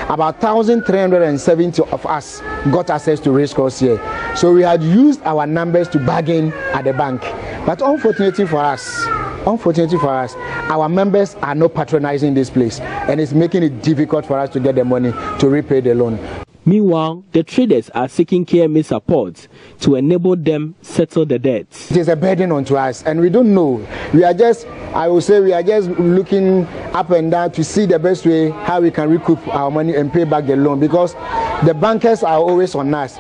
About 1,370 of us got access to race course here. So we had used our numbers to bargain at the bank. But unfortunately for us, our members are not patronizing this place, and it's making it difficult for us to get the money to repay the loan. Meanwhile, the traders are seeking KMA support to enable them settle the debts. It is a burden onto us, and we don't know. We are just looking up and down to see the best way how we can recoup our money and pay back the loan, because the bankers are always on us,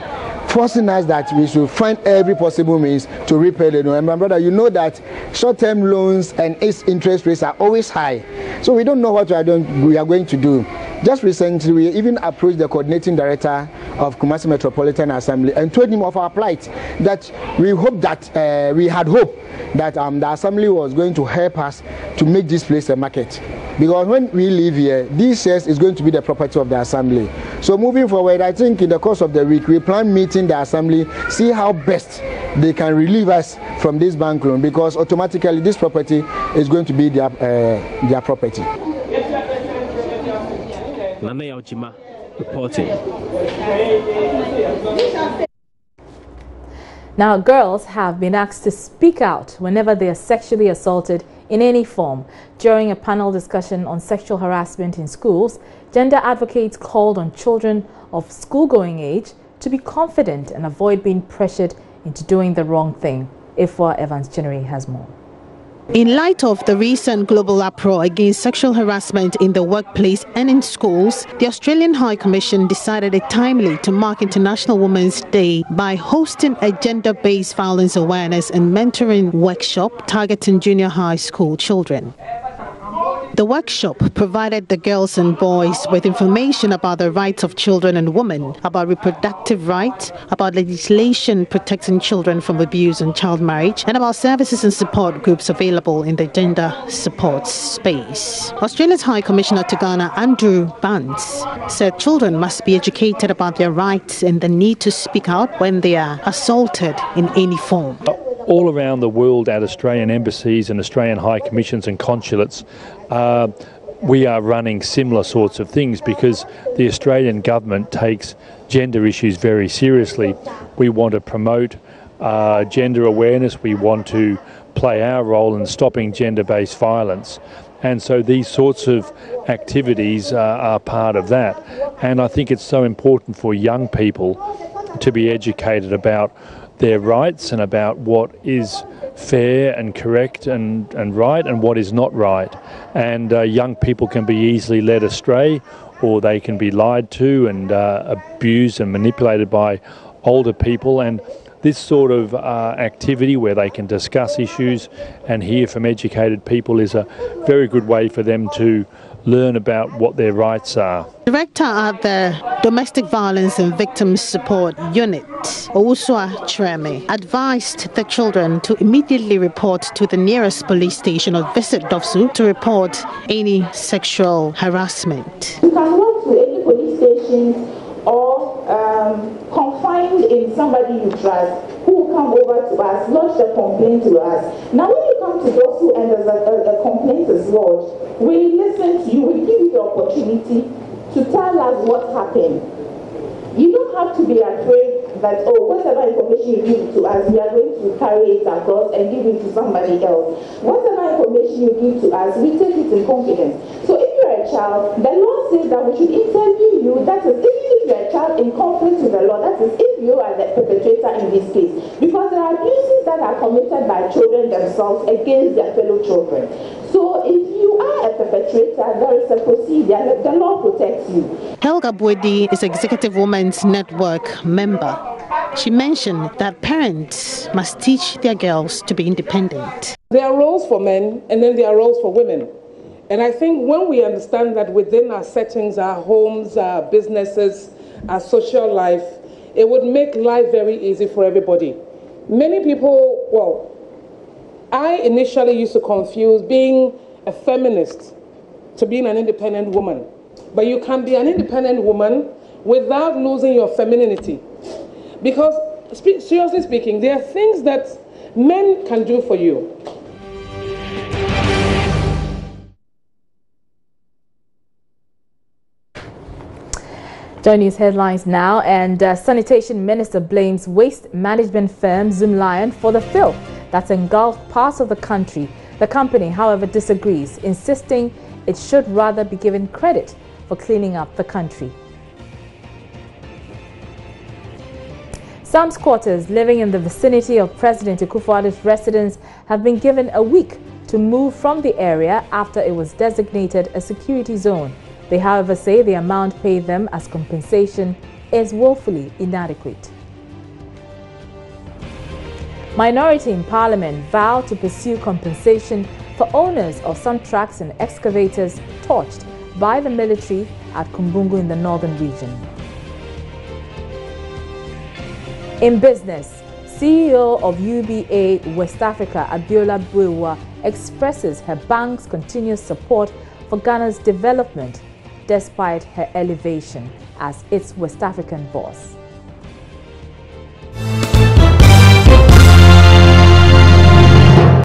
forcing us that we should find every possible means to repay the loan. And my brother, you know that short-term loans and its interest rates are always high. So we don't know what we are going to do. Just recently, we even approached the coordinating director of Kumasi Metropolitan Assembly and told him of our plight, that we had hoped that the assembly was going to help us to make this place a market. Because when we live here, these shares is going to be the property of the assembly. So moving forward, I think in the course of the week, we plan meeting the assembly, see how best they can relieve us from this bank loan, because automatically this property is going to be their property. Nana Yaujima reporting. Now, girls have been asked to speak out whenever they are sexually assaulted in any form. During a panel discussion on sexual harassment in schools, gender advocates called on children of school-going age to be confident and avoid being pressured into doing the wrong thing. Ifwa Evans-Chinnery has more. In light of the recent global uproar against sexual harassment in the workplace and in schools, the Australian High Commission decided it timely to mark International Women's Day by hosting a gender-based violence awareness and mentoring workshop targeting junior high school children. The workshop provided the girls and boys with information about the rights of children and women, about reproductive rights, about legislation protecting children from abuse and child marriage, and about services and support groups available in the gender support space. Australia's High Commissioner to Ghana, Andrew Banks, said children must be educated about their rights and the need to speak out when they are assaulted in any form. All around the world at Australian embassies and Australian High Commissions and consulates, we are running similar sorts of things because the Australian government takes gender issues very seriously. We want to promote gender awareness. We want to play our role in stopping gender-based violence. And so these sorts of activities are part of that. And I think it's so important for young people to be educated about their rights and about what is fair and correct and right and what is not right. And young people can be easily led astray, or they can be lied to and abused and manipulated by older people. And this sort of activity where they can discuss issues and hear from educated people is a very good way for them to learn about what their rights are. Director at the Domestic Violence and Victims Support Unit, Owusua Treme, advised the children to immediately report to the nearest police station or visit DOFSU to report any sexual harassment. You can walk to any police station or confined in somebody you trust who will come over to us, lodge the complaint to us. Now when you come to DOFSU and there's a complaint is lodged, we listen to you, we give you the opportunity to tell us what happened. You don't have to be afraid that, oh, whatever information you give to us, we are going to carry it across and give it to somebody else. Whatever information you give to us, we take it in confidence. So if you're a child, the law says that we should interview you, that is, even if you're a child in conflict with the law, that is, if you are the perpetrator in this case. Because there are abuses that are committed by children themselves against their fellow children. So if you are a perpetrator, there is a procedure, the law protects you. Helga Bwedi is Executive Women's Network member. She mentioned that parents must teach their girls to be independent. There are roles for men and then there are roles for women. And I think when we understand that within our settings, our homes, our businesses, our social life, it would make life very easy for everybody. Many people, well, I initially used to confuse being a feminist to being an independent woman. But you can be an independent woman without losing your femininity. Because, seriously speaking, there are things that men can do for you. Join news headlines now, and Sanitation Minister blames waste management firm Zoomlion for the filth that's engulfed parts of the country. The company, however, disagrees, insisting it should rather be given credit for cleaning up the country. Some squatters living in the vicinity of President Akufo-Addo's residence have been given a week to move from the area after it was designated a security zone. They, however, say the amount paid them as compensation is woefully inadequate. Minority in Parliament vow to pursue compensation for owners of some trucks and excavators torched by the military at Kumbungu in the northern region. In business, CEO of UBA West Africa, Abiola Buewa, expresses her bank's continuous support for Ghana's development despite her elevation as its West African boss.